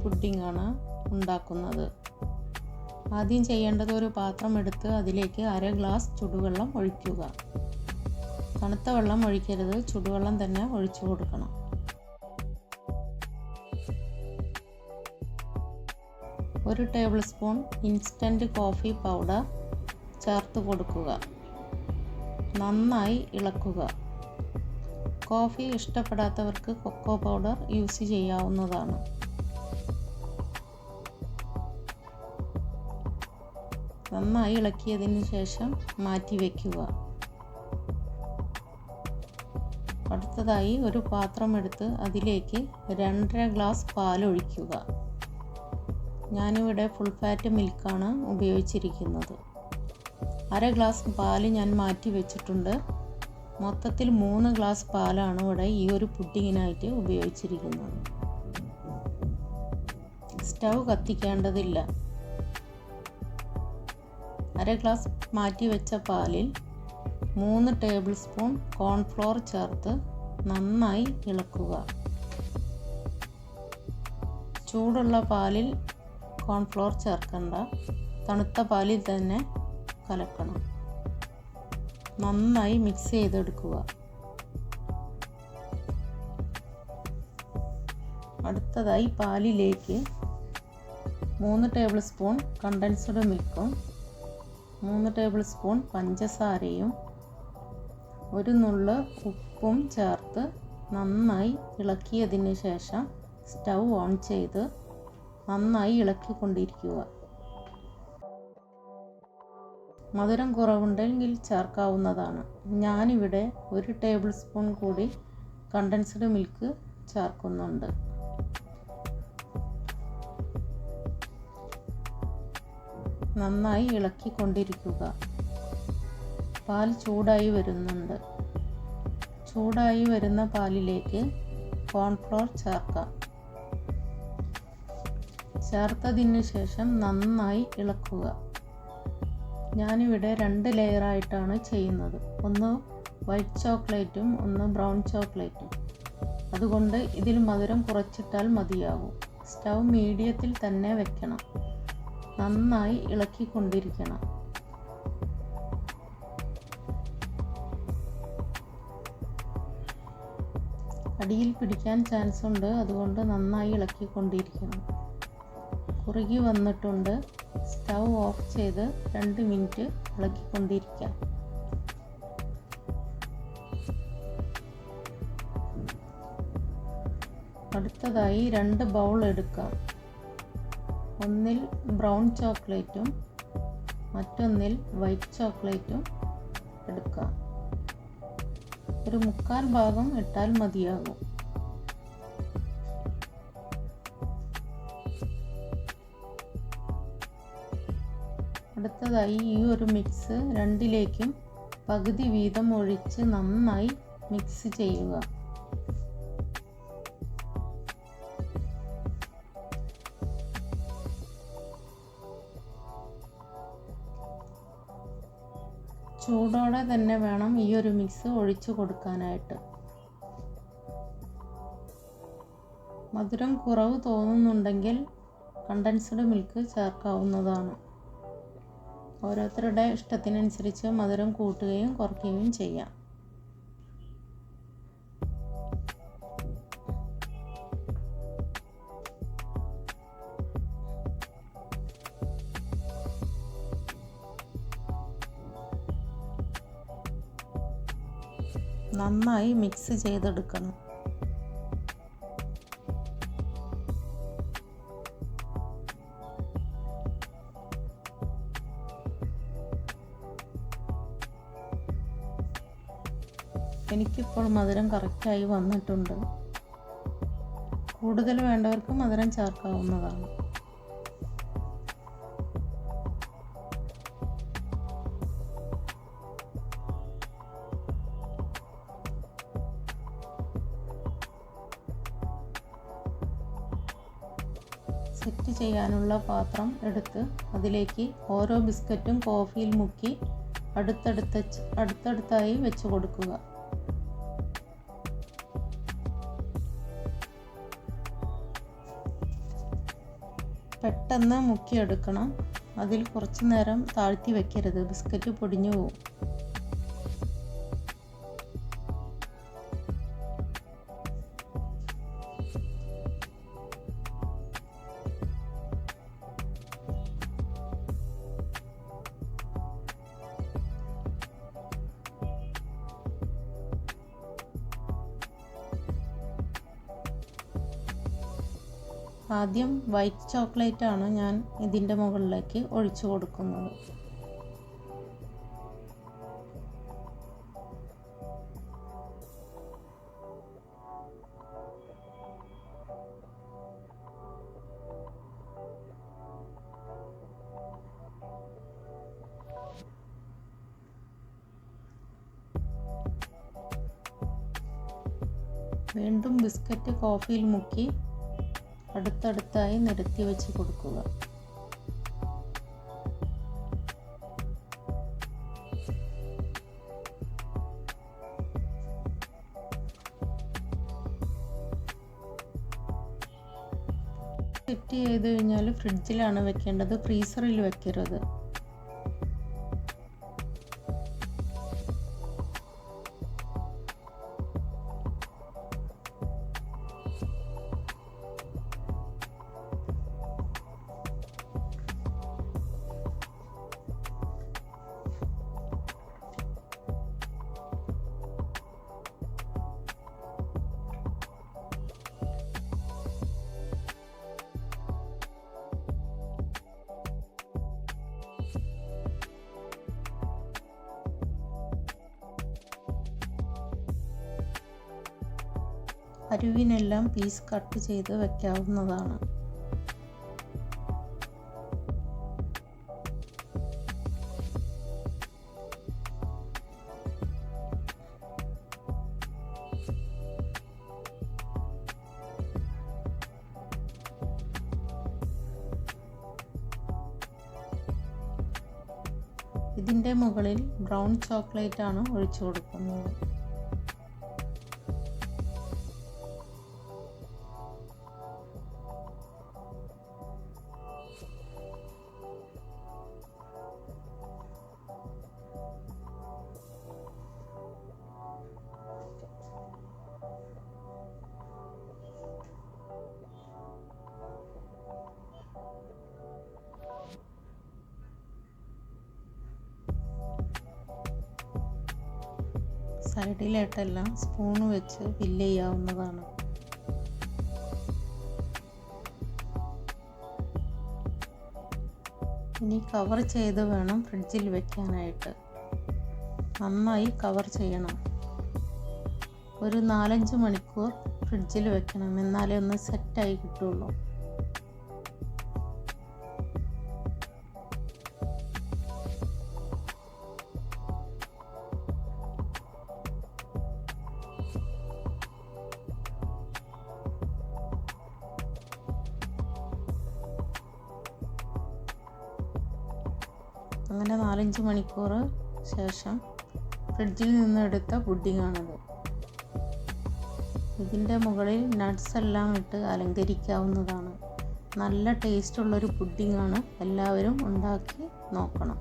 പുഡിംഗാണ് ഉണ്ടാക്കുന്നത്. ആദ്യം ചെയ്യേണ്ടത് ഒരു പാത്രം എടുത്ത് അതിലേക്ക് 1/2 ഗ്ലാസ് ചുടുവെള്ളം ഒഴിക്കുക. തണുത്ത വെള്ളം ഒഴിക്കരുത്, ചുടുവെള്ളം തന്നെ ഒഴിച്ചു കൊടുക്കണം. ഒരു table spoon instant coffee powder ചേർത്ത് കൊടുക്കുക. നന്നായി ഇളക്കുക. കോഫി ഇഷ്ടപ്പെടാത്തവർക്ക് കൊക്കോ പൗഡർ യൂസ് ചെയ്യാവുന്നതാണ്. നന്നായി ഇളക്കിയതിന് ശേഷം മാറ്റി വയ്ക്കുക. അടുത്തതായി ഒരു പാത്രം എടുത്ത് അതിലേക്ക് 2.5 ഗ്ലാസ് പാൽ ഒഴിക്കുക. ഞാനിവിടെ ഫുൾ ഫാറ്റ് മിൽക്കാണ് ഉപയോഗിച്ചിരിക്കുന്നത്. 1/2 ഗ്ലാസ് പാല് ഞാൻ മാറ്റി വെച്ചിട്ടുണ്ട്. മൊത്തത്തിൽ 3 ഗ്ലാസ് പാലാണ് ഇവിടെ ഈ ഒരു പുഡിങ്ങിനായിട്ട് ഉപയോഗിച്ചിരിക്കുന്നത്. സ്റ്റൗ കത്തിക്കേണ്ടതില്ല. 1/2 ഗ്ലാസ് മാറ്റി വെച്ച പാലിൽ 3 ടേബിൾ സ്പൂൺ കോൺഫ്ലോർ ചേർത്ത് നന്നായി ഇളക്കുക. ചൂടുള്ള പാലിൽ കോൺഫ്ലോർ ചേർക്കണ്ട, തണുത്ത പാലിൽ തന്നെ കലക്കണം. നന്നായി മിക്സ് ചെയ്തെടുക്കുക. അടുത്തതായി പാലിലേക്ക് 3 ടേബിൾ സ്പൂൺ കണ്ടൻസ്ഡ് മിൽക്കും 3 ടേബിൾ സ്പൂൺ പഞ്ചസാരയും 1 നുള്ള് ഉപ്പും ചേർത്ത് നന്നായി ഇളക്കിയതിന് ശേഷം സ്റ്റൗ ഓൺ ചെയ്ത് നന്നായി ഇളക്കിക്കൊണ്ടിരിക്കുക. മധുരം കുറവുണ്ടെങ്കിൽ ചേർക്കാവുന്നതാണ്. ഞാനിവിടെ 1 ടേബിൾ സ്പൂൺ കൂടി കണ്ടൻസ്ഡ് മിൽക്ക് ചേർക്കുന്നുണ്ട്. നന്നായി ഇളക്കിക്കൊണ്ടിരിക്കുക. പാൽ ചൂടായി വരുന്നുണ്ട്. ചൂടായി വരുന്ന പാലിലേക്ക് കോൺഫ്ലോർ ചേർക്കാം. ചേർത്തതിന് ശേഷം നന്നായി ഇളക്കുക. ഞാനിവിടെ 2 ലെയറായിട്ടാണ് ചെയ്യുന്നത്. ഒന്ന് വൈറ്റ് ചോക്ലേറ്റും ഒന്ന് ബ്രൗൺ ചോക്ലേറ്റും. അതുകൊണ്ട് ഇതിൽ മധുരം കുറച്ചിട്ടാൽ മതിയാകും. സ്റ്റൗ മീഡിയത്തിൽ തന്നെ വെക്കണം. നന്നായി ഇളക്കിക്കൊണ്ടിരിക്കണം. അടിയിൽ പിടിക്കാൻ ചാൻസ് ഉണ്ട്, അതുകൊണ്ട് നന്നായി ഇളക്കിക്കൊണ്ടിരിക്കണം. കുറുകി വന്നിട്ടുണ്ട്. സ്റ്റൗ ഓഫ് ചെയ്ത് 2 മിനിറ്റ് ഇളക്കിക്കൊണ്ടിരിക്കാം. അടുത്തതായി 2 ബൗൾ എടുക്കാം. ഒന്നിൽ ബ്രൗൺ ചോക്ലേറ്റും മറ്റൊന്നിൽ വൈറ്റ് ചോക്ലേറ്റും എടുക്കാം. ഒരു 1/4 ഭാഗം ഇട്ടാൽ മതിയാകും. അടുത്തതായി ഈ ഒരു മിക്സ് രണ്ടിലേക്കും പകുതി വീതം ഒഴിച്ച് നന്നായി മിക്സ് ചെയ്യുക. ചൂടോടെ തന്നെ വേണം ഈ ഒരു മിക്സ് ഒഴിച്ചു കൊടുക്കാനായിട്ട്. മധുരം കുറവ് തോന്നുന്നുണ്ടെങ്കിൽ കണ്ടൻസ്ഡ് മിൽക്ക് ചേർക്കാവുന്നതാണ്. ഓരോരുത്തരുടെ ഇഷ്ടത്തിനനുസരിച്ച് മധുരം കൂട്ടുകയും കുറയ്ക്കുകയും ചെയ്യാം. നന്നായി മിക്സ് ചെയ്തെടുക്കണം. എനിക്കിപ്പോൾ മധുരം കറക്റ്റായി വന്നിട്ടുണ്ട്. കൂടുതൽ വേണ്ടവർക്ക് മധുരം ചേർക്കാവുന്നതാണ്. സെറ്റ് ചെയ്യാനുള്ള പാത്രം എടുത്ത് അതിലേക്ക് ഓരോ ബിസ്ക്കറ്റും കോഫിയിൽ മുക്കി അടുത്തടുത്തായി വെച്ച് കൊടുക്കുക. പെട്ടെന്ന് മുക്കിയെടുക്കണം. അതിൽ കുറച്ച് നേരം താഴ്ത്തി വെക്കരുത്, ബിസ്ക്കറ്റ് പൊടിഞ്ഞു പോകും. ആദ്യം വൈറ്റ് ചോക്ലേറ്റ് ആണ് ഞാൻ ഇതിൻ്റെ മുകളിലേക്ക് ഒഴിച്ചു കൊടുക്കുന്നത്. വീണ്ടും ബിസ്ക്കറ്റ് കോഫിയിൽ മുക്കി അടുത്തടുത്തായി നിരത്തി വെച്ച് കൊടുക്കുക. സെറ്റ് ചെയ്ത് കഴിഞ്ഞാൽ ഫ്രിഡ്ജിലാണ് വെക്കേണ്ടത്, ഫ്രീസറിൽ വെക്കരുത്. അരുവിനെല്ലാം പീസ് കട്ട് ചെയ്ത് വെക്കാവുന്നതാണ്. ഇതിൻ്റെ മുകളിൽ ബ്രൗൺ ചോക്ലേറ്റ് ആണ് ഒഴിച്ചു കൊടുക്കുന്നത്. സൈഡിലായിട്ടെല്ലാം സ്പൂൺ വെച്ച് ഫില്ല് ചെയ്യാവുന്നതാണ്. ഇനി കവർ ചെയ്ത് വേണം ഫ്രിഡ്ജിൽ വെക്കാനായിട്ട്. നന്നായി കവർ ചെയ്യണം. ഒരു 4-5 മണിക്കൂർ ഫ്രിഡ്ജിൽ വെക്കണം, എന്നാലേ ഒന്ന് സെറ്റായി കിട്ടുള്ളൂ. അങ്ങനെ 4-5 മണിക്കൂർ ശേഷം ഫ്രിഡ്ജിൽ നിന്ന് എടുത്ത പുഡിങ്ങാണിത്. ഇതിൻ്റെ മുകളിൽ നട്ട്സ് എല്ലാം ഇട്ട് അലങ്കരിക്കാവുന്നതാണ്. നല്ല ടേസ്റ്റുള്ളൊരു പുഡിങ്ങാണ്. എല്ലാവരും ഉണ്ടാക്കി നോക്കണം.